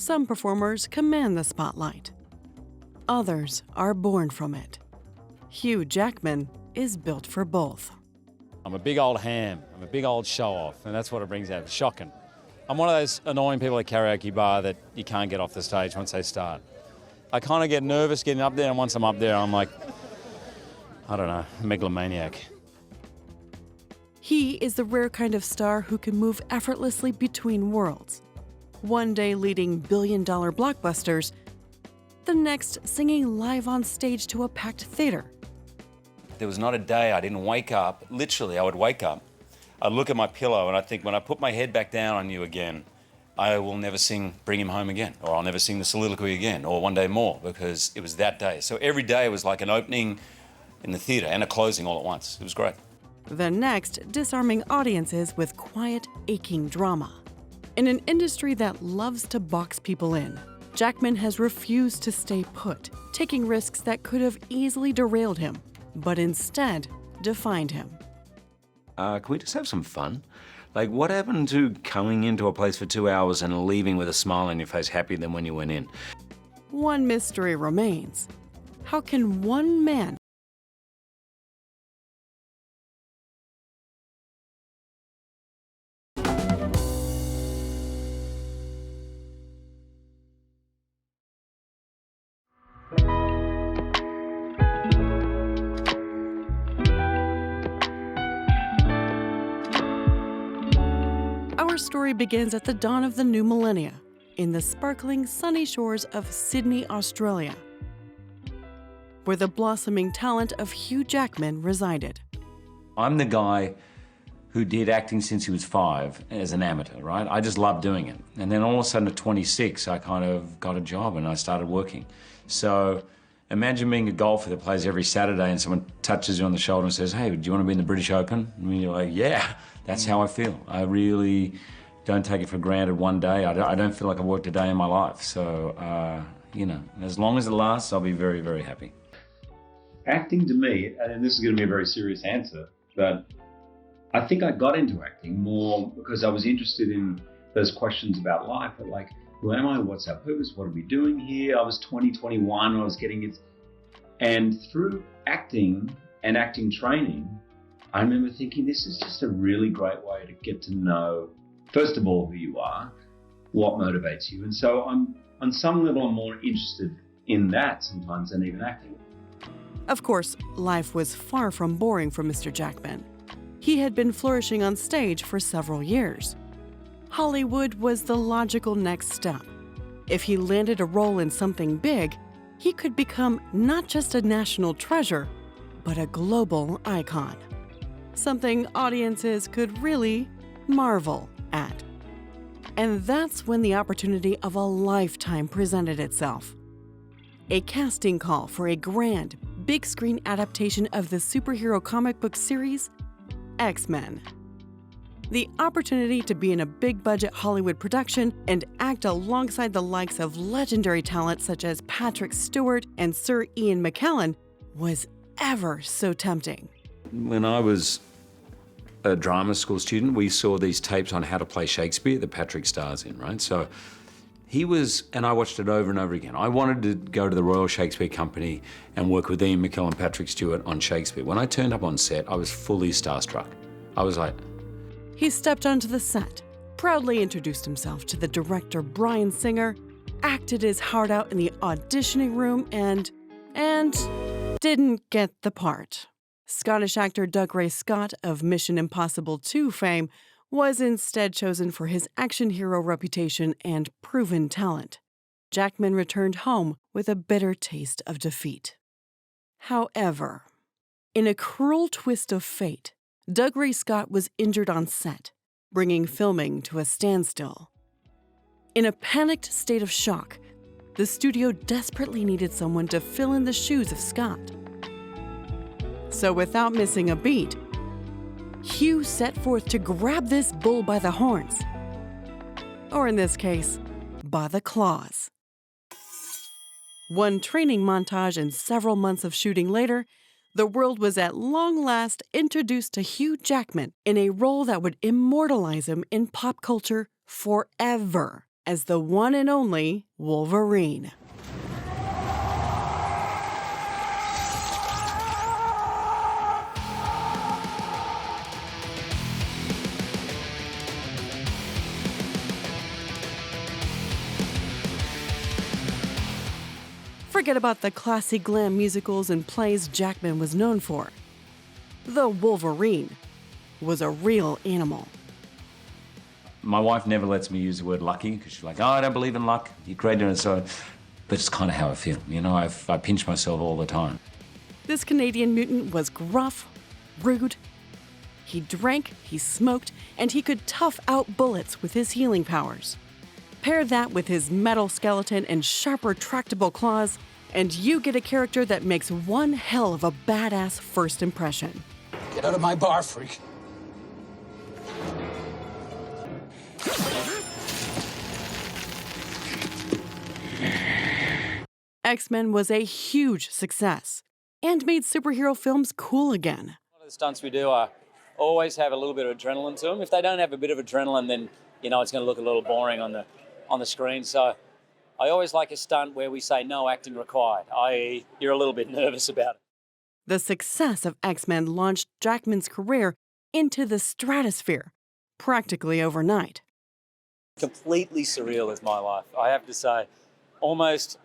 Some performers command the spotlight. Others are born from it. Hugh Jackman is built for both. I'm a big old ham. I'm a big old show-off, and that's what it brings out. It's shocking. I'm one of those annoying people at karaoke bar that you can't get off the stage once they start. I kind of get nervous getting up there, and once I'm up there, I'm like, I don't know, a megalomaniac. He is the rare kind of star who can move effortlessly between worlds. One day leading billion-dollar blockbusters, the next singing live on stage to a packed theater. There was not a day I didn't wake up. Literally, I would wake up, I'd look at my pillow, and I'd think, when I put my head back down on you again, I will never sing Bring Him Home again, or I'll never sing the soliloquy again, or One Day More, because it was that day. So every day was like an opening in the theater and a closing all at once. It was great. The next, disarming audiences with quiet, aching drama. In an industry that loves to box people in, Jackman has refused to stay put, taking risks that could have easily derailed him, but instead defined him. Can we just have some fun? Like, what happened to coming into a place for 2 hours and leaving with a smile on your face, happier than when you went in? One mystery remains. How can one man Our story begins at the dawn of the new millennia, in the sparkling sunny shores of Sydney, Australia, where the blossoming talent of Hugh Jackman resided. I'm the guy who did acting since he was 5 as an amateur, right? I just loved doing it. And then all of a sudden at 26, I kind of got a job and I started working. So imagine being a golfer that plays every Saturday and someone touches you on the shoulder and says, hey, do you want to be in the British Open? And you're like, yeah, that's how I feel. I really don't take it for granted one day. I don't feel like I've worked a day in my life. So, you know, as long as it lasts, I'll be very, very happy. Acting to me, and this is going to be a very serious answer, but I think I got into acting more because I was interested in those questions about life. Like, who am I? What's our purpose? What are we doing here? I was 20, 21, I was getting it. And through acting and acting training, I remember thinking this is just a really great way to get to know, first of all, who you are, what motivates you. And so on some level, I'm more interested in that sometimes than even acting. Of course, life was far from boring for Mr. Jackman. He had been flourishing on stage for several years. Hollywood was the logical next step. If he landed a role in something big, he could become not just a national treasure, but a global icon. Something audiences could really marvel at. And that's when the opportunity of a lifetime presented itself. A casting call for a grand, big-screen adaptation of the superhero comic book series, X-Men. The opportunity to be in a big-budget Hollywood production and act alongside the likes of legendary talent such as Patrick Stewart and Sir Ian McKellen was ever so tempting. When I was a drama school student, we saw these tapes on how to play Shakespeare that Patrick stars in, right? So he was, and I watched it over and over again. I wanted to go to the Royal Shakespeare Company and work with Ian McKellen and Patrick Stewart on Shakespeare. When I turned up on set, I was fully starstruck. I was like... He stepped onto the set, proudly introduced himself to the director Bryan Singer, acted his heart out in the auditioning room, and didn't get the part. Scottish actor Dougray Scott of Mission Impossible 2 fame was instead chosen for his action hero reputation and proven talent. Jackman returned home with a bitter taste of defeat. However, in a cruel twist of fate, Dougray Scott was injured on set, bringing filming to a standstill. In a panicked state of shock, the studio desperately needed someone to fill in the shoes of Scott. So without missing a beat, Hugh set forth to grab this bull by the horns. Or in this case, by the claws. One training montage and several months of shooting later, the world was at long last introduced to Hugh Jackman in a role that would immortalize him in pop culture forever. as the one and only Wolverine. Forget about the classy glam musicals and plays Jackman was known for. The Wolverine was a real animal. My wife never lets me use the word lucky because she's like, oh, I don't believe in luck. You're great doing it. So, but it's kind of how I feel. You know, I pinch myself all the time. This Canadian mutant was gruff, rude. He drank, he smoked, and he could tough out bullets with his healing powers. Pair that with his metal skeleton and sharp retractable claws, and you get a character that makes one hell of a badass first impression. Get out of my bar, freak. X-Men was a huge success and made superhero films cool again. A lot of the stunts we do are always have a little bit of adrenaline to them. If they don't have a bit of adrenaline, then, you know, it's going to look a little boring on the screen. So I always like a stunt where we say no acting required, i.e. you're a little bit nervous about it. The success of X-Men launched Jackman's career into the stratosphere, practically overnight. Completely surreal is my life, I have to say. Almost,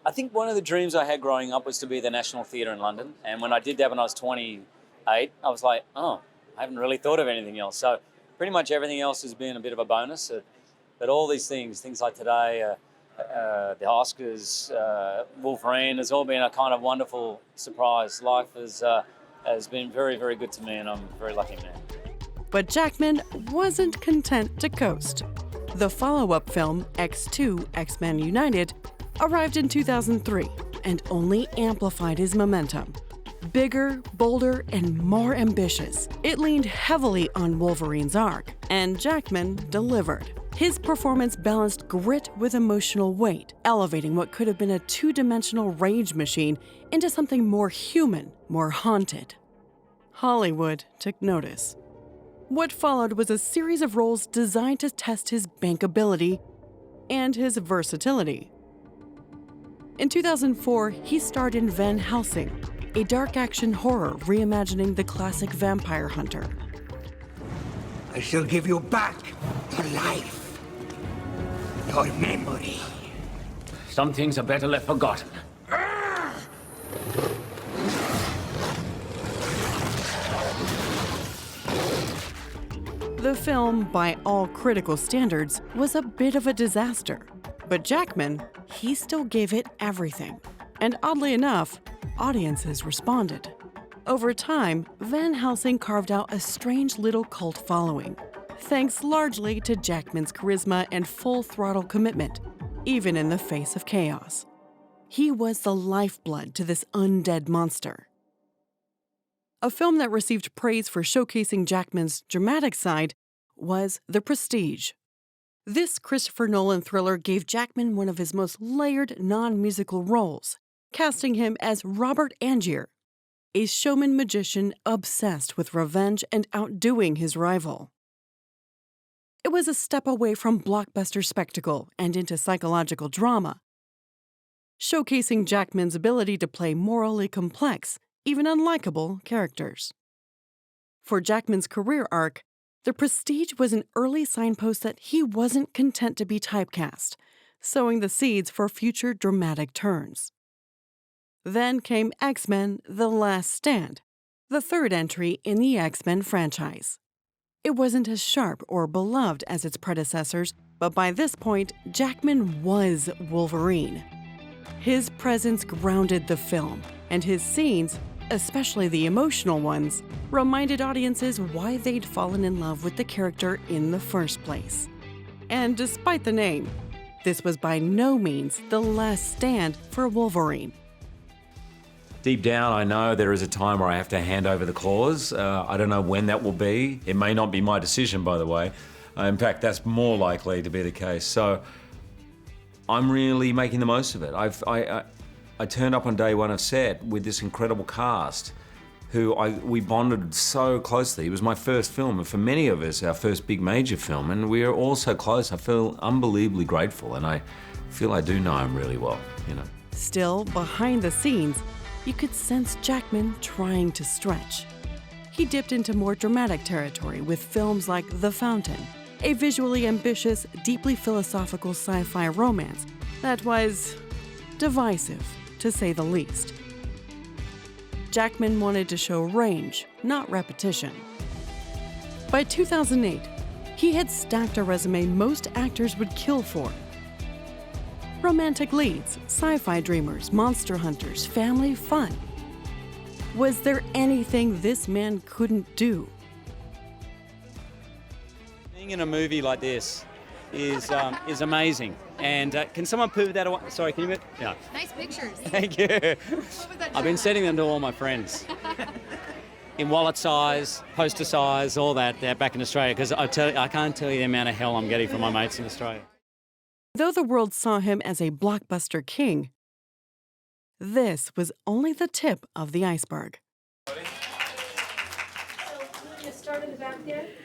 I think one of the dreams I had growing up was to be the National Theatre in London. And when I did that when I was 28, I was like, oh, I haven't really thought of anything else. So pretty much everything else has been a bit of a bonus. But all these things like today, the Oscars, Wolverine, has all been a kind of wonderful surprise. Life has been very, very good to me, and I'm a very lucky man. But Jackman wasn't content to coast. The follow-up film, X2, X-Men United, arrived in 2003 and only amplified his momentum. Bigger, bolder, and more ambitious, it leaned heavily on Wolverine's arc, and Jackman delivered. His performance balanced grit with emotional weight, elevating what could have been a two-dimensional rage machine into something more human, more haunted. Hollywood took notice. What followed was a series of roles designed to test his bankability and his versatility. In 2004, he starred in Van Helsing, a dark action horror reimagining the classic vampire hunter. I shall give you back your life, your memory. Some things are better left forgotten. The film, by all critical standards, was a bit of a disaster. But Jackman, he still gave it everything. And oddly enough, audiences responded. Over time, Van Helsing carved out a strange little cult following, thanks largely to Jackman's charisma and full-throttle commitment, even in the face of chaos. He was the lifeblood to this undead monster. A film that received praise for showcasing Jackman's dramatic side was The Prestige. This Christopher Nolan thriller gave Jackman one of his most layered non-musical roles, casting him as Robert Angier, a showman magician obsessed with revenge and outdoing his rival. It was a step away from blockbuster spectacle and into psychological drama, showcasing Jackman's ability to play morally complex, even unlikable characters. For Jackman's career arc, The Prestige was an early signpost that he wasn't content to be typecast, sowing the seeds for future dramatic turns. Then came X-Men: The Last Stand, the third entry in the X-Men franchise. It wasn't as sharp or beloved as its predecessors, but by this point, Jackman was Wolverine. His presence grounded the film, and his scenes, especially the emotional ones, reminded audiences why they'd fallen in love with the character in the first place. And despite the name, this was by no means the last stand for Wolverine. Deep down, I know there is a time where I have to hand over the claws. I don't know when that will be. It may not be my decision, by the way. In fact, that's more likely to be the case. So I'm really making the most of it. I turned up on day one of set with this incredible cast, we bonded so closely. It was my first film, and for many of us, our first big major film, and we are all so close. I feel unbelievably grateful, and I feel I do know him really well, you know. Still, behind the scenes, you could sense Jackman trying to stretch. He dipped into more dramatic territory with films like The Fountain, a visually ambitious, deeply philosophical sci-fi romance that was divisive, to say the least. Jackman wanted to show range, not repetition. By 2008, he had stacked a resume most actors would kill for. Romantic leads, sci-fi dreamers, monster hunters, family fun. Was there anything this man couldn't do? Being in a movie like this is amazing. And can someone put that away? Sorry, can you move? Yeah. Nice pictures. Thank you. What was that I've been sending them to all my friends. In wallet size, poster size, all that. They're back in Australia because I can't tell you the amount of hell I'm getting from my mates in Australia. Though the world saw him as a blockbuster king, this was only the tip of the iceberg.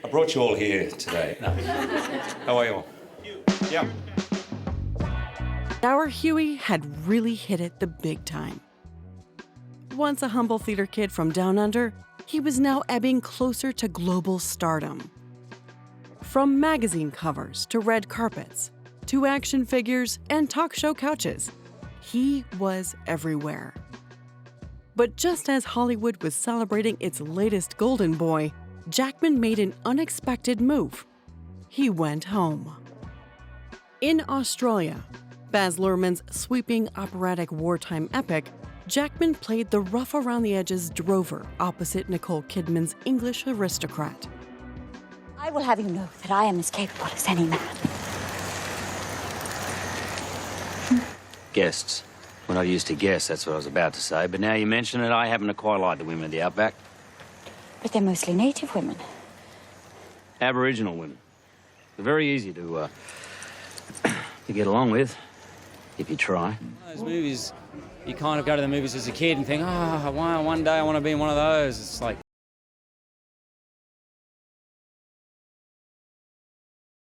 I brought you all here today. No. How are you all? Yeah. Our Huey had really hit it the big time. Once a humble theater kid from down under, he was now ebbing closer to global stardom. From magazine covers to red carpets, to action figures and talk show couches, he was everywhere. But just as Hollywood was celebrating its latest golden boy, Jackman made an unexpected move. He went home. In Australia, Baz Luhrmann's sweeping operatic wartime epic, Jackman played the rough-around-the-edges drover opposite Nicole Kidman's English aristocrat. I will have you know that I am as capable as any man. Guests. When I used to guess, that's what I was about to say. But now you mention it, I happen to quite like the women of the outback. But they're mostly native women. Aboriginal women. They're very easy to get along with, if you try. Those movies, you kind of go to the movies as a kid and think, oh, one day I want to be in one of those. It's like...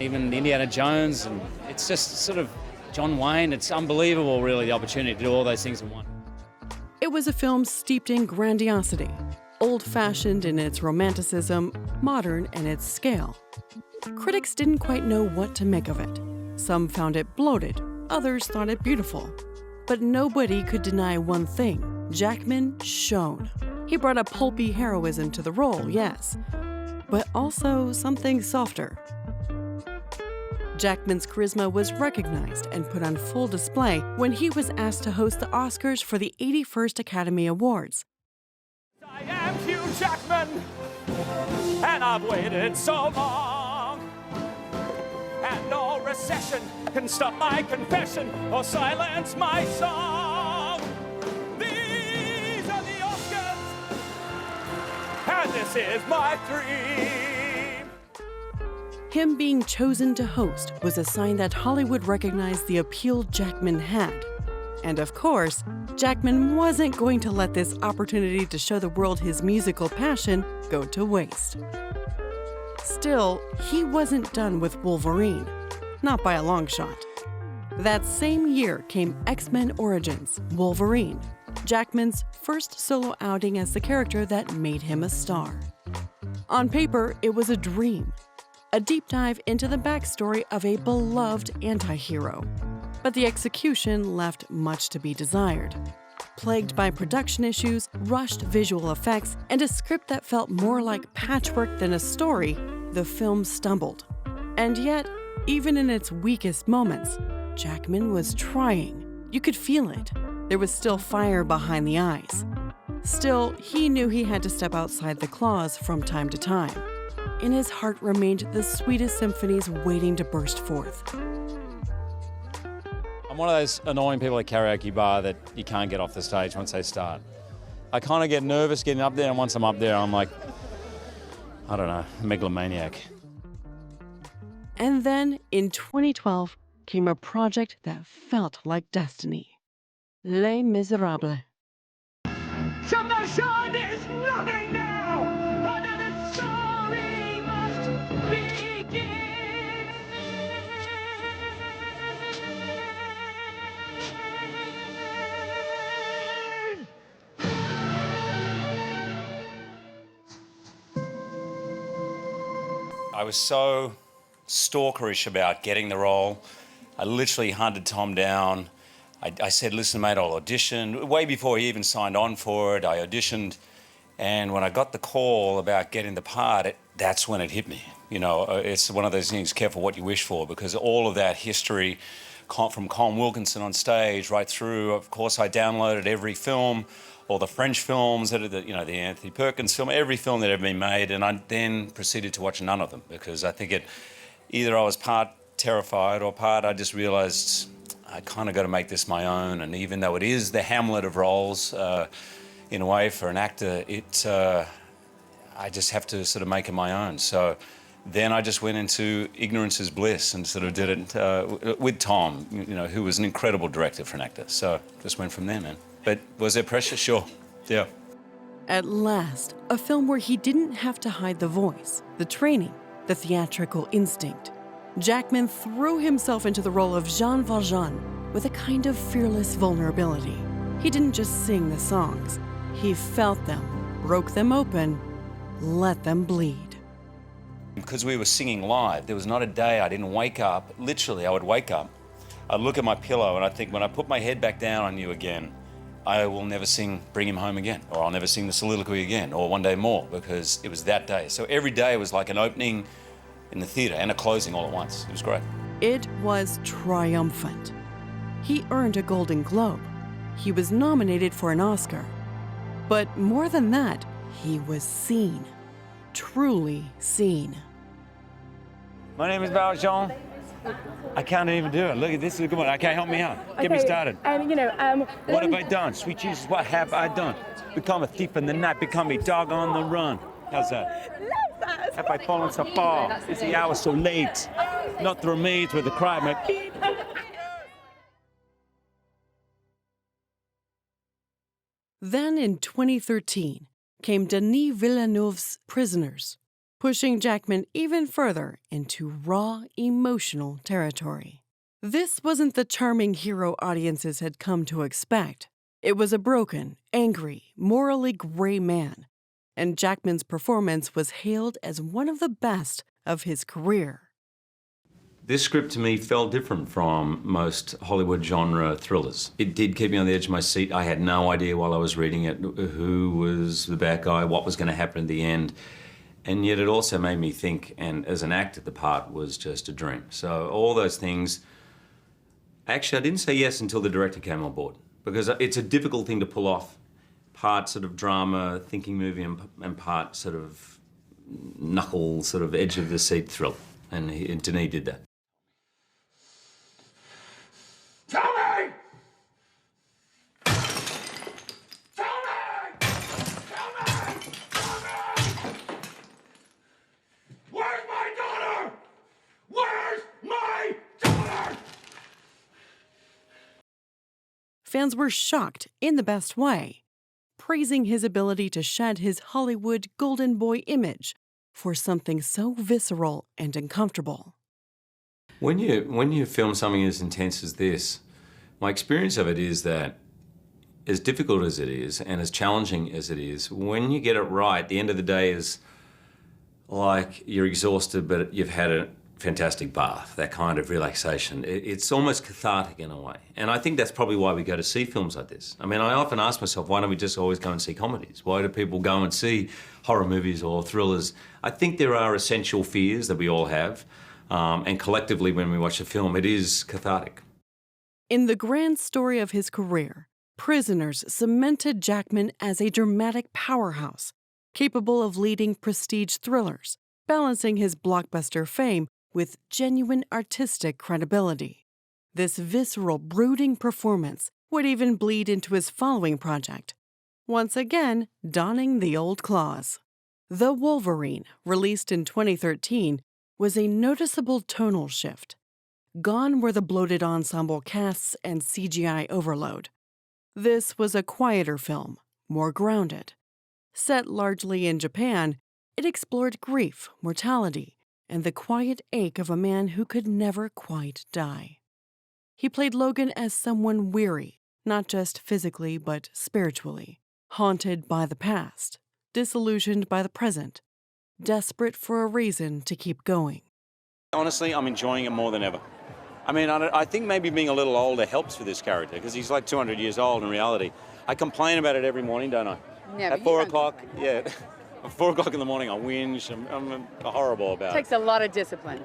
Even Indiana Jones, and it's just sort of John Wayne. It's unbelievable, really, the opportunity to do all those things in one. It was a film steeped in grandiosity, old-fashioned in its romanticism, modern in its scale. Critics didn't quite know what to make of it. Some found it bloated, others thought it beautiful. But nobody could deny one thing: Jackman shone. He brought a pulpy heroism to the role, yes, but also something softer. Jackman's charisma was recognized and put on full display when he was asked to host the Oscars for the 81st Academy Awards. I am Hugh Jackman, and I've waited so long. And no recession can stop my confession or silence my song. These are the Oscars, and this is my dream. Him being chosen to host was a sign that Hollywood recognized the appeal Jackman had. And of course, Jackman wasn't going to let this opportunity to show the world his musical passion go to waste. Still, he wasn't done with Wolverine, not by a long shot. That same year came X-Men Origins, Wolverine, Jackman's first solo outing as the character that made him a star. On paper, it was a dream, a deep dive into the backstory of a beloved anti-hero. But the execution left much to be desired. Plagued by production issues, rushed visual effects, and a script that felt more like patchwork than a story, the film stumbled. And yet, even in its weakest moments, Jackman was trying. You could feel it. There was still fire behind the eyes. Still, he knew he had to step outside the claws from time to time. In his heart remained the sweetest symphonies waiting to burst forth. I'm one of those annoying people at karaoke bar that you can't get off the stage once they start. I kind of get nervous getting up there, and once I'm up there, I'm like, I don't know, megalomaniac. And then, in 2012, came a project that felt like destiny. Les Misérables. Some shine is nothing! I was so stalkerish about getting the role. I literally hunted Tom down. I said, listen, mate, I'll audition. Way before he even signed on for it, I auditioned. And when I got the call about getting the part, that's when it hit me. You know, it's one of those things, careful what you wish for, because all of that history from Colin Wilkinson on stage right through, of course, I downloaded every film, all the French films, the Anthony Perkins film, every film that had been made, and I then proceeded to watch none of them because I think either I was part terrified or part I just realised I kind of got to make this my own, and even though it is the Hamlet of roles, in a way, for an actor, I just have to sort of make it my own. So then I just went into ignorance is bliss and sort of did it with Tom, you know, who was an incredible director for an actor. So just went from there, man. But was there pressure? Sure. Yeah. At last, a film where he didn't have to hide the voice, the training, the theatrical instinct. Jackman threw himself into the role of Jean Valjean with a kind of fearless vulnerability. He didn't just sing the songs. He felt them, broke them open, let them bleed. Because we were singing live, there was not a day I didn't wake up. Literally, I would wake up, I'd look at my pillow, and I think, when I put my head back down on you again, I will never sing Bring Him Home again, or I'll never sing the soliloquy again, or One Day More, because it was that day. So every day was like an opening in the theatre and a closing all at once. It was great. It was triumphant. He earned a Golden Globe. He was nominated for an Oscar. But more than that, he was seen. Truly seen. My name is Valjean. I can't even do it. Look at this. Come on. Okay, help me out. Get me started. What have I done? Sweet Jesus, what have I done? Become a thief in the night, become a dog on the run. How's that? Have I fallen so far? Is the hour so late? Not through me, through the cry, my beep. Then in 2013 came Denis Villeneuve's Prisoners, pushing Jackman even further into raw, emotional territory. This wasn't the charming hero audiences had come to expect. It was a broken, angry, morally gray man, and Jackman's performance was hailed as one of the best of his career. This script to me felt different from most Hollywood genre thrillers. It did keep me on the edge of my seat. I had no idea while I was reading it who was the bad guy, what was going to happen at the end. And yet it also made me think, and as an actor, the part was just a dream. So all those things, actually I didn't say yes until the director came on board, because it's a difficult thing to pull off. Part sort of drama, thinking movie, and part sort of knuckle, sort of edge of the seat thrill. And Denis did that. Tell me! Tell me! Tell me! Tell me! Where's my daughter? Where's my daughter? Fans were shocked in the best way, praising his ability to shed his Hollywood golden boy image for something so visceral and uncomfortable. When you film something as intense as this, my experience of it is that as difficult as it is and as challenging as it is, when you get it right, the end of the day is like you're exhausted, but you've had a fantastic bath, that kind of relaxation. It's almost cathartic in a way. And I think that's probably why we go to see films like this. I mean, I often ask myself, why don't we just always go and see comedies? Why do people go and see horror movies or thrillers? I think there are essential fears that we all have. And collectively, when we watch a film, it is cathartic. In the grand story of his career, Prisoners cemented Jackman as a dramatic powerhouse, capable of leading prestige thrillers, balancing his blockbuster fame with genuine artistic credibility. This visceral, brooding performance would even bleed into his following project, once again donning the old claws. The Wolverine, released in 2013, was a noticeable tonal shift. Gone were the bloated ensemble casts and CGI overload. This was a quieter film, more grounded. Set largely in Japan, it explored grief, mortality, and the quiet ache of a man who could never quite die. He played Logan as someone weary, not just physically but spiritually, haunted by the past, disillusioned by the present, desperate for a reason to keep going. Honestly, I'm enjoying it more than ever. I mean, I think maybe being a little older helps for this character because he's like 200 years old in reality. I complain about it every morning, don't I? Yeah, At 4 o'clock, yeah. At 4 o'clock in the morning, I whinge. I'm horrible about It it. takes a lot of discipline.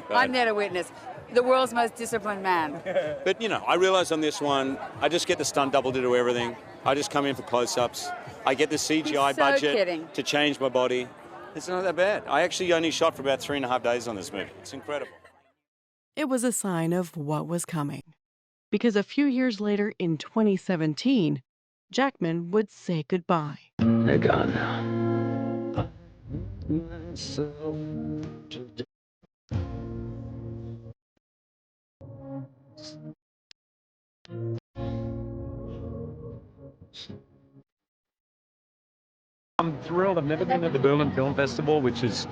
Right. I'm there to witness. The world's most disciplined man. But, you know, I realize on this one, I just get the stunt double to do everything. I just come in for close-ups. I get the CGI budget to change my body. It's not that bad. I actually only shot for about 3.5 days on this movie. It's incredible. It was a sign of what was coming. Because a few years later, in 2017, Jackman would say goodbye. They're gone now. I'm thrilled. I've never been at the Berlin Film Festival, which is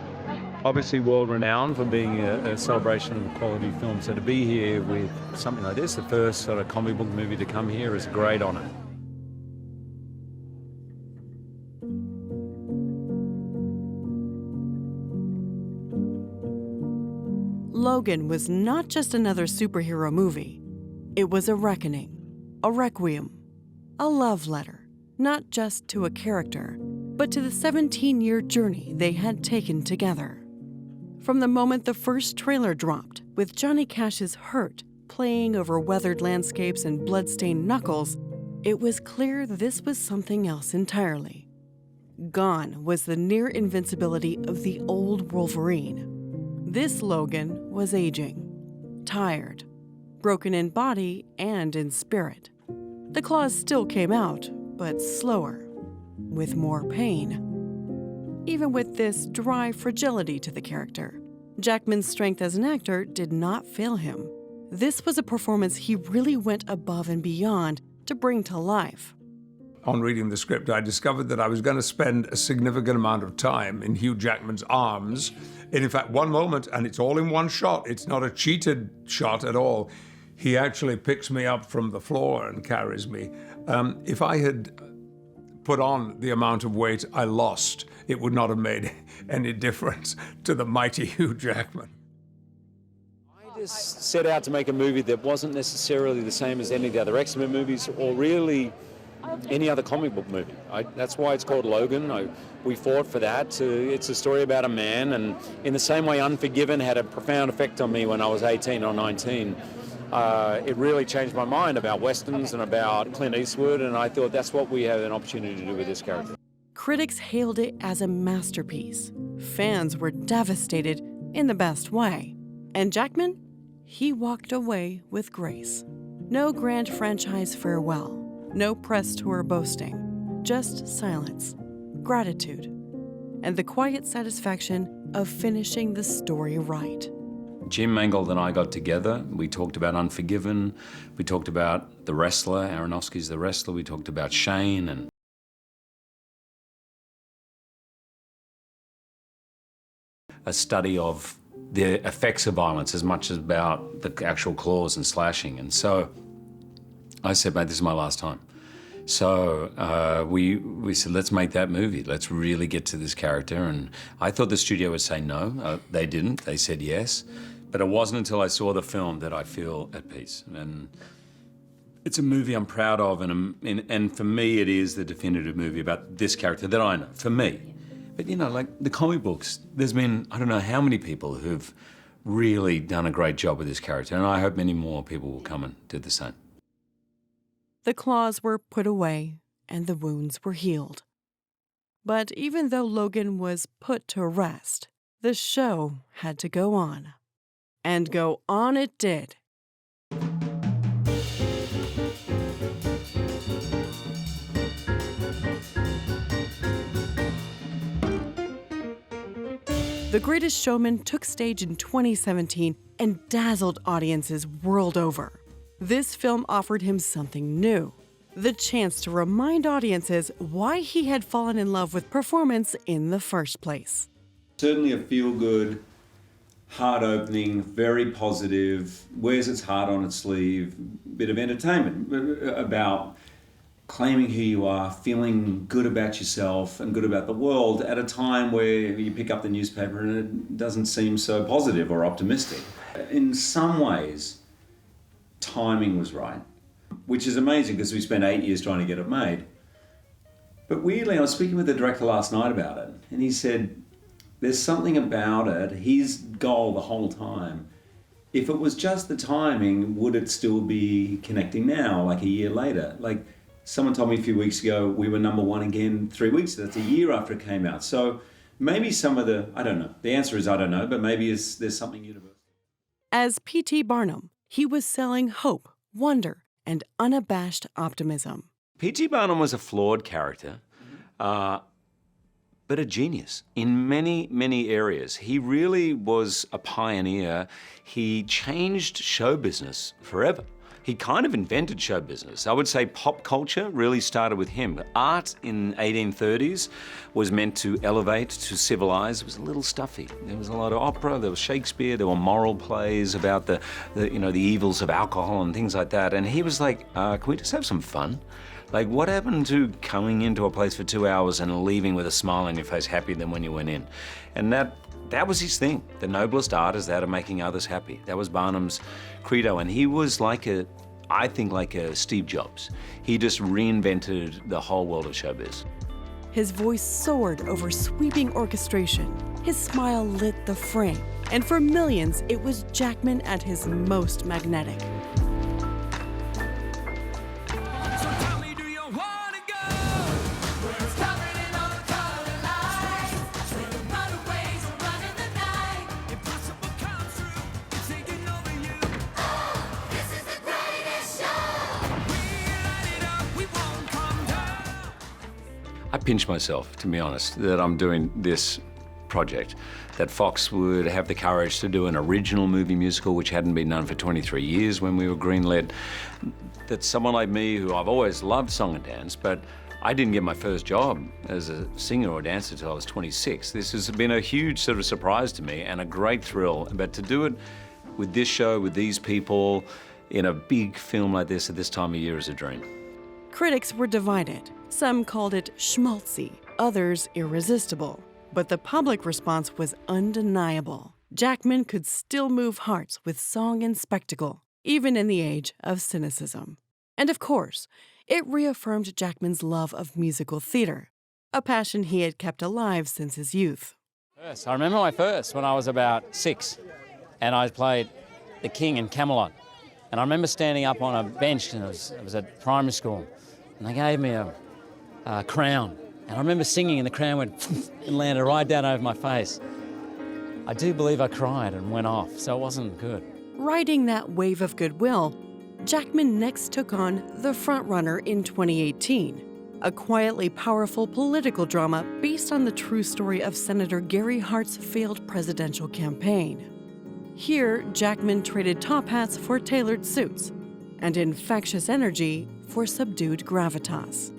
obviously world-renowned for being a celebration of quality film. So to be here with something like this, the first sort of comic book movie to come here, is a great honor. Logan was not just another superhero movie. It was a reckoning, a requiem, a love letter, not just to a character, but to the 17-year journey they had taken together. From the moment the first trailer dropped, with Johnny Cash's Hurt playing over weathered landscapes and blood-stained knuckles, it was clear this was something else entirely. Gone was the near invincibility of the old Wolverine. This Logan was aging, tired, broken in body and in spirit. The claws still came out, but slower, with more pain. Even with this dry fragility to the character, Jackman's strength as an actor did not fail him. This was a performance he really went above and beyond to bring to life. On reading the script, I discovered that I was going to spend a significant amount of time in Hugh Jackman's arms. And in fact, one moment, and it's all in one shot. It's not a cheated shot at all. He actually picks me up from the floor and carries me. If I had put on the amount of weight I lost, it would not have made any difference to the mighty Hugh Jackman. I just set out to make a movie that wasn't necessarily the same as any of the other X-Men movies or really any other comic book movie. That's why it's called Logan. We fought for that. It's a story about a man, and in the same way Unforgiven had a profound effect on me when I was 18 or 19, it really changed my mind about Westerns and about Clint Eastwood, and I thought that's what we have an opportunity to do with this character. Critics hailed it as a masterpiece. Fans were devastated in the best way. And Jackman? He walked away with grace. No grand franchise farewell. No press tour boasting, just silence, gratitude, and the quiet satisfaction of finishing the story right. Jim Mangold and I got together. We talked about Unforgiven. We talked about The Wrestler, Aronofsky's The Wrestler. We talked about Shane and a study of the effects of violence as much as about the actual claws and slashing. And so I said, mate, this is my last time. So we said, let's make that movie. Let's really get to this character. And I thought the studio would say no. They didn't. They said yes. But it wasn't until I saw the film that I feel at peace. And it's a movie I'm proud of. And for me, it is the definitive movie about this character that I know, for me. But, you know, like the comic books, there's been, I don't know how many people who've really done a great job with this character. And I hope many more people will come and do the same. The claws were put away, and the wounds were healed. But even though Logan was put to rest, the show had to go on. And go on it did. The Greatest Showman took stage in 2017 and dazzled audiences world over. This film offered him something new, the chance to remind audiences why he had fallen in love with performance in the first place. Certainly a feel-good, heart-opening, very positive, wears its heart on its sleeve, bit of entertainment about claiming who you are, feeling good about yourself and good about the world at a time where you pick up the newspaper and it doesn't seem so positive or optimistic. In some ways, timing was right, which is amazing because we spent 8 years trying to get it made. But weirdly, I was speaking with the director last night about it, and he said there's something about it, his goal the whole time, if it was just the timing, would it still be connecting now, like a year later? Like someone told me a few weeks ago, we were #1 again 3 weeks, that's a year after it came out. So maybe some of the, I don't know, the answer is I don't know, but maybe there's something universal. As P.T. Barnum, he was selling hope, wonder, and unabashed optimism. P.T. Barnum was a flawed character, but a genius in many, many areas. He really was a pioneer. He changed show business forever. He kind of invented show business. I would say pop culture really started with him. Art in 1830s was meant to elevate, to civilize. It was a little stuffy. There was a lot of opera, there was Shakespeare, there were moral plays about the evils of alcohol and things like that. And he was like, can we just have some fun? Like, what happened to coming into a place for 2 hours and leaving with a smile on your face, happier than when you went in? And that was his thing. The noblest art is that of making others happy. That was Barnum's credo. And he was like I think like a Steve Jobs. He just reinvented the whole world of showbiz. His voice soared over sweeping orchestration. His smile lit the frame. And for millions, it was Jackman at his most magnetic. I pinch myself, to be honest, that I'm doing this project, that Fox would have the courage to do an original movie musical which hadn't been done for 23 years when we were greenlit, that someone like me, who I've always loved song and dance, but I didn't get my first job as a singer or dancer until I was 26. This has been a huge sort of surprise to me and a great thrill, but to do it with this show, with these people, in a big film like this at this time of year is a dream. Critics were divided. Some called it schmaltzy, others irresistible. But the public response was undeniable. Jackman could still move hearts with song and spectacle, even in the age of cynicism. And of course, it reaffirmed Jackman's love of musical theater, a passion he had kept alive since his youth. Yes, I remember my first when I was about 6, and I played the King in Camelot. And I remember standing up on a bench, and it was at primary school, and they gave me a crown. And I remember singing, and the crown went and landed right down over my face. I do believe I cried and went off, so it wasn't good. Riding that wave of goodwill, Jackman next took on The Frontrunner in 2018, a quietly powerful political drama based on the true story of Senator Gary Hart's failed presidential campaign. Here, Jackman traded top hats for tailored suits and infectious energy for subdued gravitas.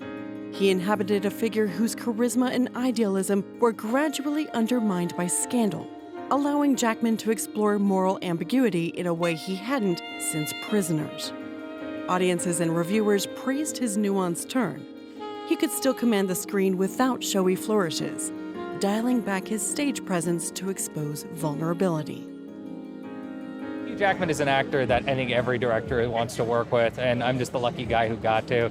He inhabited a figure whose charisma and idealism were gradually undermined by scandal, allowing Jackman to explore moral ambiguity in a way he hadn't since Prisoners. Audiences and reviewers praised his nuanced turn. He could still command the screen without showy flourishes, dialing back his stage presence to expose vulnerability. Hugh Jackman is an actor that I think every director wants to work with, and I'm just the lucky guy who got to.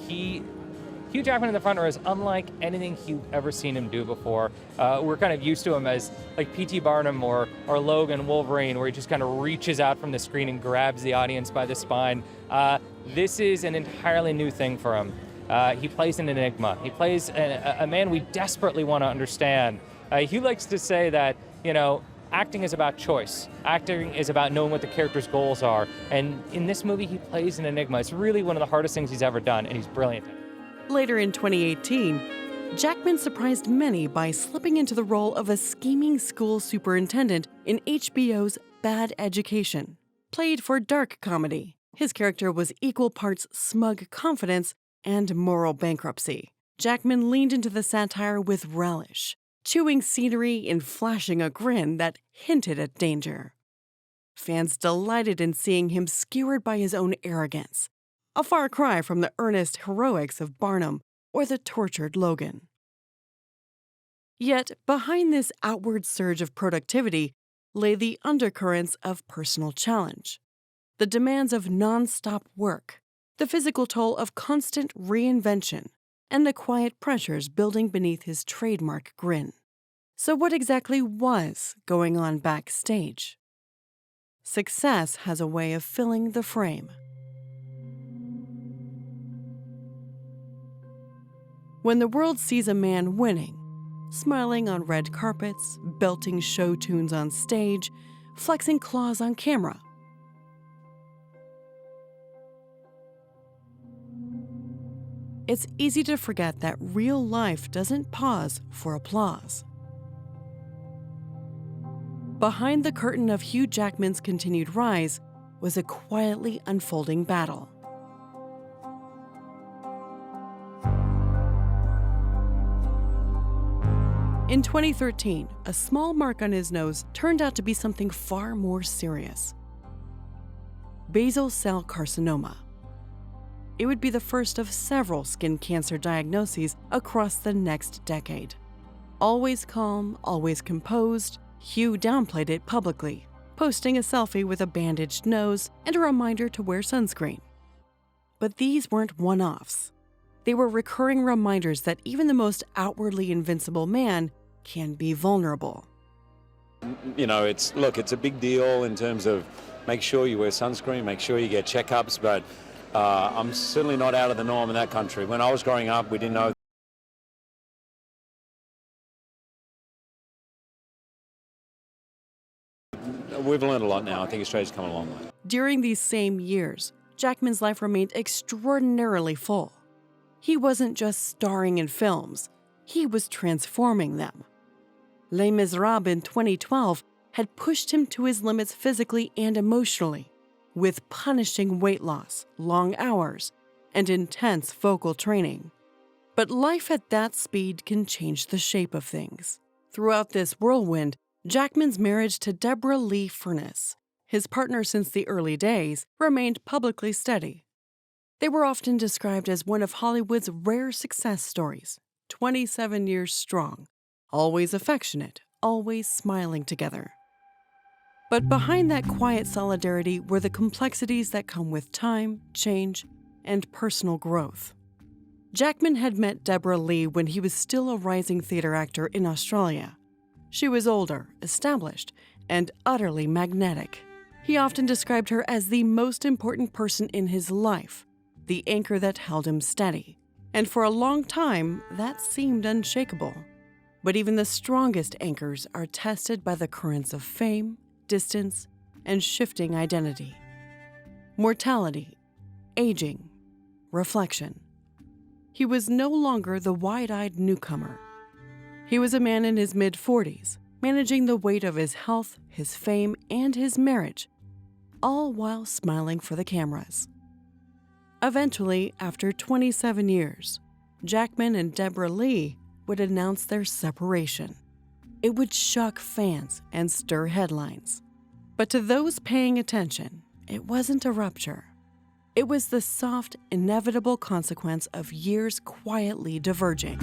Hugh Jackman in The Frontrunner is unlike anything you've ever seen him do before. We're kind of used to him as like P.T. Barnum or Logan Wolverine, where he just kind of reaches out from the screen and grabs the audience by the spine. This is an entirely new thing for him. He plays an enigma. He plays a man we desperately want to understand. Hugh likes to say that, acting is about choice. Acting is about knowing what the character's goals are. And in this movie, he plays an enigma. It's really one of the hardest things he's ever done, and he's brilliant. Later in 2018, Jackman surprised many by slipping into the role of a scheming school superintendent in HBO's Bad Education. Played for dark comedy, his character was equal parts smug confidence and moral bankruptcy. Jackman leaned into the satire with relish, chewing scenery and flashing a grin that hinted at danger. Fans delighted in seeing him skewered by his own arrogance, a far cry from the earnest heroics of Barnum or the tortured Logan. Yet, behind this outward surge of productivity lay the undercurrents of personal challenge, the demands of non-stop work, the physical toll of constant reinvention, and the quiet pressures building beneath his trademark grin. So what exactly was going on backstage? Success has a way of filling the frame. When the world sees a man winning, smiling on red carpets, belting show tunes on stage, flexing claws on camera, it's easy to forget that real life doesn't pause for applause. Behind the curtain of Hugh Jackman's continued rise was a quietly unfolding battle. In 2013, a small mark on his nose turned out to be something far more serious: basal cell carcinoma. It would be the first of several skin cancer diagnoses across the next decade. Always calm, always composed, Hugh downplayed it publicly, posting a selfie with a bandaged nose and a reminder to wear sunscreen. But these weren't one-offs. They were recurring reminders that even the most outwardly invincible man can be vulnerable. You know, it's a big deal in terms of make sure you wear sunscreen, make sure you get checkups, but I'm certainly not out of the norm in that country. When I was growing up, we didn't know. We've learned a lot now. I think Australia's come a long way. During these same years, Jackman's life remained extraordinarily full. He wasn't just starring in films, he was transforming them. Les Misérables in 2012 had pushed him to his limits physically and emotionally, with punishing weight loss, long hours, and intense vocal training. But life at that speed can change the shape of things. Throughout this whirlwind, Jackman's marriage to Deborah Lee Furness, his partner since the early days, remained publicly steady. They were often described as one of Hollywood's rare success stories, 27 years strong, always affectionate, always smiling together. But behind that quiet solidarity were the complexities that come with time, change, and personal growth. Jackman had met Deborah Lee when he was still a rising theater actor in Australia. She was older, established, and utterly magnetic. He often described her as the most important person in his life, the anchor that held him steady. And for a long time, that seemed unshakable. But even the strongest anchors are tested by the currents of fame, distance, and shifting identity. Mortality, aging, reflection. He was no longer the wide-eyed newcomer. He was a man in his mid-40s, managing the weight of his health, his fame, and his marriage, all while smiling for the cameras. Eventually, after 27 years, Jackman and Deborah Lee would announce their separation. It would shock fans and stir headlines. But to those paying attention, it wasn't a rupture. It was the soft, inevitable consequence of years quietly diverging.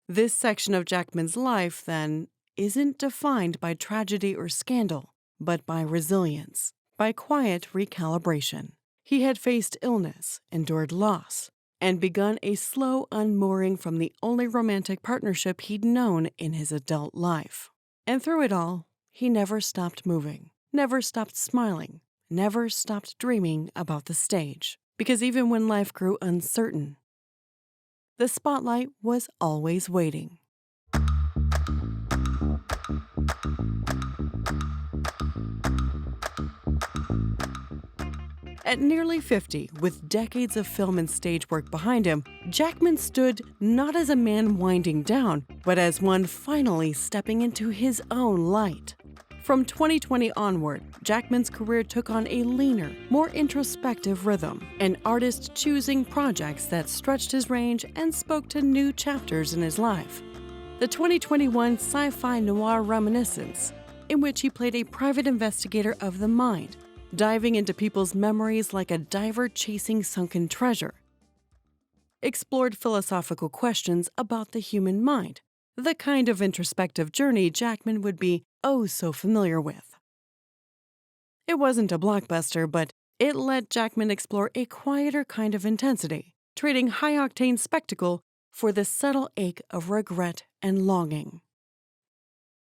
This section of Jackman's life, then, isn't defined by tragedy or scandal, but by resilience, by quiet recalibration. He had faced illness, endured loss, and begun a slow unmooring from the only romantic partnership he'd known in his adult life. And through it all, he never stopped moving, never stopped smiling, never stopped dreaming about the stage. Because even when life grew uncertain, the spotlight was always waiting. At nearly 50, with decades of film and stage work behind him, Jackman stood not as a man winding down, but as one finally stepping into his own light. From 2020 onward, Jackman's career took on a leaner, more introspective rhythm, an artist choosing projects that stretched his range and spoke to new chapters in his life. The 2021 sci-fi noir Reminiscence, in which he played a private investigator of the mind, diving into people's memories like a diver chasing sunken treasure. Explored philosophical questions about the human mind, the kind of introspective journey Jackman would be oh so familiar with. It wasn't a blockbuster, but it let Jackman explore a quieter kind of intensity, trading high-octane spectacle for the subtle ache of regret and longing.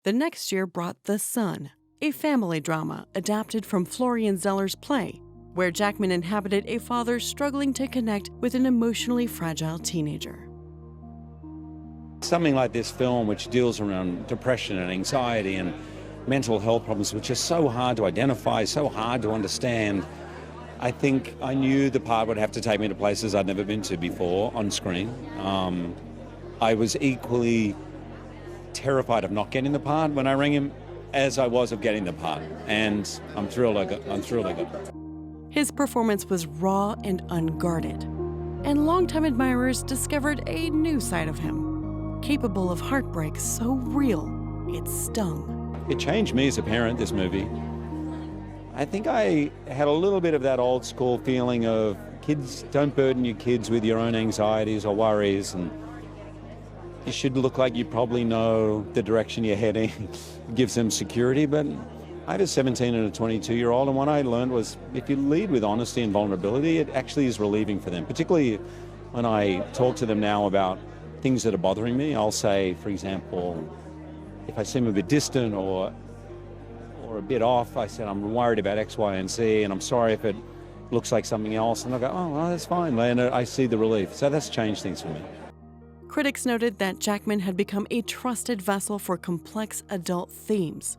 The next year brought The Son, a family drama adapted from Florian Zeller's play, where Jackman inhabited a father struggling to connect with an emotionally fragile teenager. Something like this film, which deals around depression and anxiety and mental health problems, which are so hard to identify, so hard to understand. I think I knew the part would have to take me to places I'd never been to before on screen. I was equally terrified of not getting the part when I rang him as I was of getting the part, and I'm thrilled I got it. His performance was raw and unguarded, and longtime admirers discovered a new side of him, capable of heartbreak so real it stung. It changed me as a parent, this movie. I think I had a little bit of that old school feeling of kids, don't burden your kids with your own anxieties or worries, and you should look like you probably know the direction you're heading. Gives them security, but I have a 17 and a 22-year-old, and what I learned was if you lead with honesty and vulnerability, it actually is relieving for them. Particularly when I talk to them now about things that are bothering me, I'll say, for example, if I seem a bit distant or a bit off, I said, I'm worried about X, Y, and Z, and I'm sorry if it looks like something else. And they'll go, oh, well, that's fine. And I see the relief. So that's changed things for me. Critics noted that Jackman had become a trusted vessel for complex adult themes,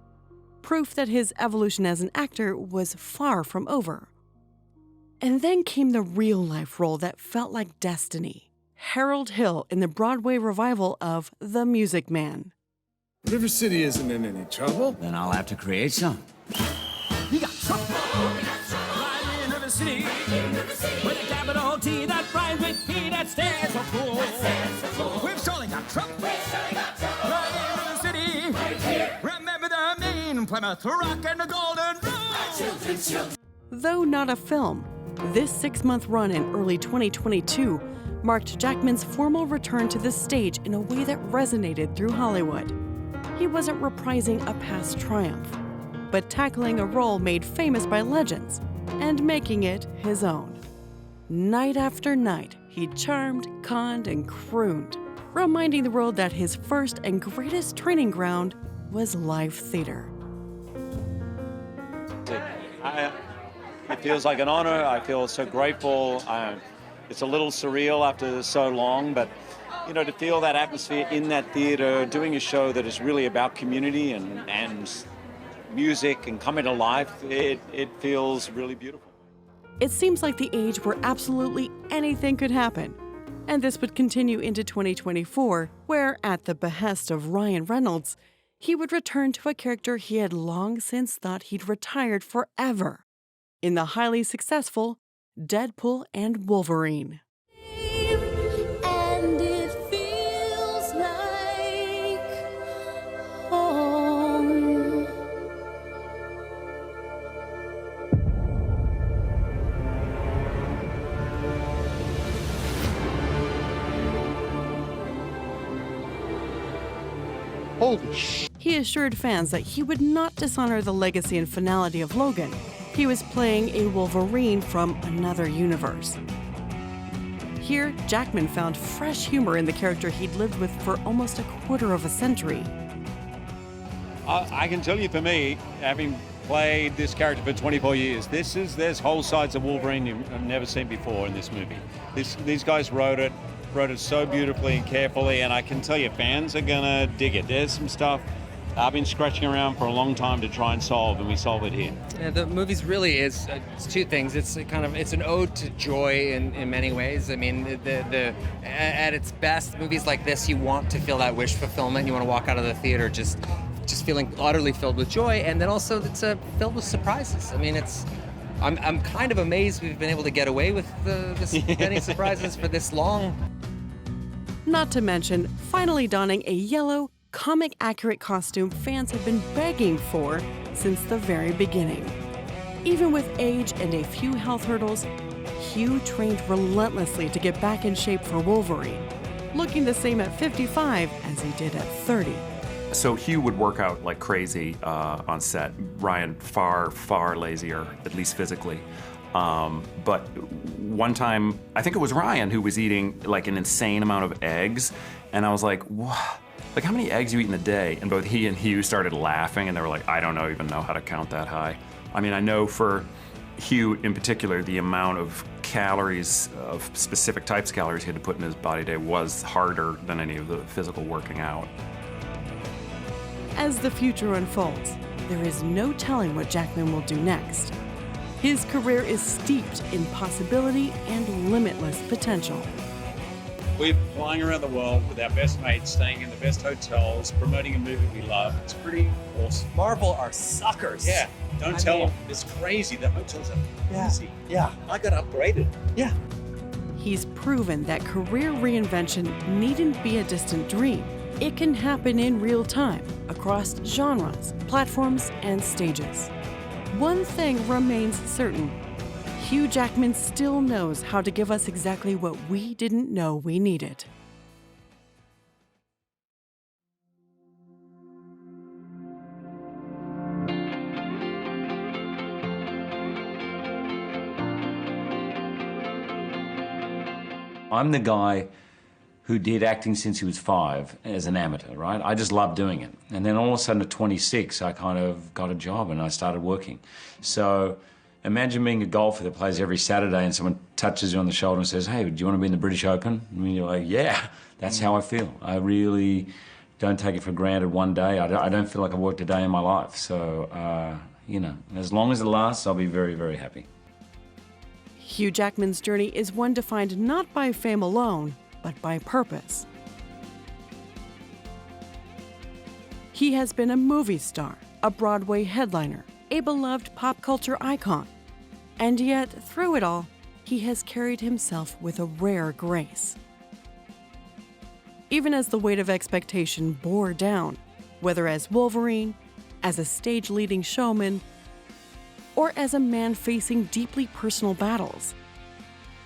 proof that his evolution as an actor was far from over. And then came the real-life role that felt like destiny, Harold Hill in the Broadway revival of The Music Man. River City isn't in any trouble. Then I'll have to create some. We got trouble. Right in River City. With a capital T that rhymes with P that stands for fool. We've surely got trouble. Right in River City. Remember the mean Plymouth Rock and the Golden Rule. Though not a film, this 6-month run in early 2022 marked Jackman's formal return to the stage in a way that resonated through Hollywood. He wasn't reprising a past triumph, but tackling a role made famous by legends and making it his own. Night after night, he charmed, conned, and crooned, reminding the world that his first and greatest training ground was live theater. It feels like an honor. I feel so grateful. It's a little surreal after so long, but you know, to feel that atmosphere in that theater, doing a show that is really about community and music and coming to life, it feels really beautiful. It seems like the age where absolutely anything could happen. And this would continue into 2024, where, at the behest of Ryan Reynolds, he would return to a character he had long since thought he'd retired forever, in the highly successful Deadpool and Wolverine. And it feels like home. Holy sh! He assured fans that he would not dishonor the legacy and finality of Logan. He was playing a Wolverine from another universe. Here, Jackman found fresh humor in the character he'd lived with for almost a quarter of a century. I can tell you, for me, having played this character for 24 years, there's whole sides of Wolverine you've never seen before in this movie. These guys wrote it so beautifully and carefully, and I can tell you, fans are gonna dig it. There's some stuff I've been scratching around for a long time to try and solve, and we solve it here. Yeah, the movie really is it's two things. It's an ode to joy in many ways. I mean, at its best, movies like this, you want to feel that wish fulfillment. You want to walk out of the theater just feeling utterly filled with joy, and then also it's filled with surprises. I mean, I'm kind of amazed we've been able to get away with this many surprises for this long. Not to mention, finally donning a yellow, comic-accurate costume fans have been begging for since the very beginning. Even with age and a few health hurdles, Hugh trained relentlessly to get back in shape for Wolverine, looking the same at 55 as he did at 30. So Hugh would work out like crazy on set. Ryan far lazier, at least physically. But one time, I think it was Ryan who was eating like an insane amount of eggs, and I was like, "What? Like, how many eggs you eat in a day?" And both he and Hugh started laughing, and they were like, "I don't even know how to count that high." I mean, I know for Hugh in particular, the amount of calories, of specific types of calories he had to put in his body a day was harder than any of the physical working out. As the future unfolds, there is no telling what Jackman will do next. His career is steeped in possibility and limitless potential. We're flying around the world with our best mates, staying in the best hotels, promoting a movie we love. It's pretty awesome. Marvel are suckers. Yeah, don't tell them. It's crazy. The hotels are crazy. Yeah. I got upgraded. Yeah. He's proven that career reinvention needn't be a distant dream. It can happen in real time, across genres, platforms, and stages. One thing remains certain. Hugh Jackman still knows how to give us exactly what we didn't know we needed. I'm the guy who did acting since he was 5 as an amateur, right? I just loved doing it. And then all of a sudden at 26, I kind of got a job and I started working. So imagine being a golfer that plays every Saturday and someone touches you on the shoulder and says, "Hey, do you want to be in the British Open?" And you're like, "Yeah, that's how I feel." I really don't take it for granted one day. I don't feel like I've worked a day in my life. So, you know, as long as it lasts, I'll be very, very happy. Hugh Jackman's journey is one defined not by fame alone, but by purpose. He has been a movie star, a Broadway headliner, a beloved pop culture icon. And yet, through it all, he has carried himself with a rare grace. Even as the weight of expectation bore down, whether as Wolverine, as a stage-leading showman, or as a man facing deeply personal battles,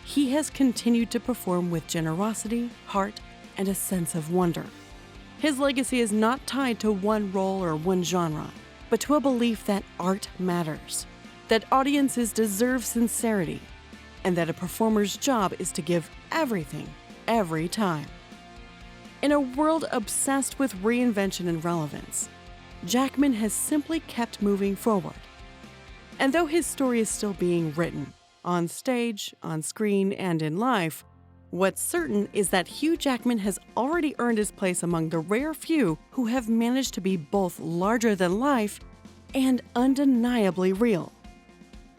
he has continued to perform with generosity, heart, and a sense of wonder. His legacy is not tied to one role or one genre, but to a belief that art matters, that audiences deserve sincerity, and that a performer's job is to give everything, every time. In a world obsessed with reinvention and relevance, Jackman has simply kept moving forward. And though his story is still being written, on stage, on screen, and in life, what's certain is that Hugh Jackman has already earned his place among the rare few who have managed to be both larger than life and undeniably real.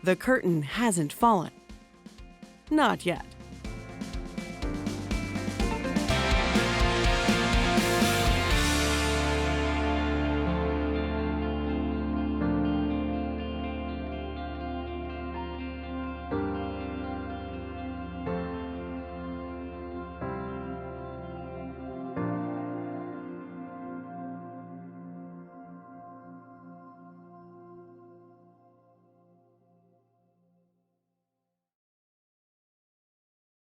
The curtain hasn't fallen. Not yet.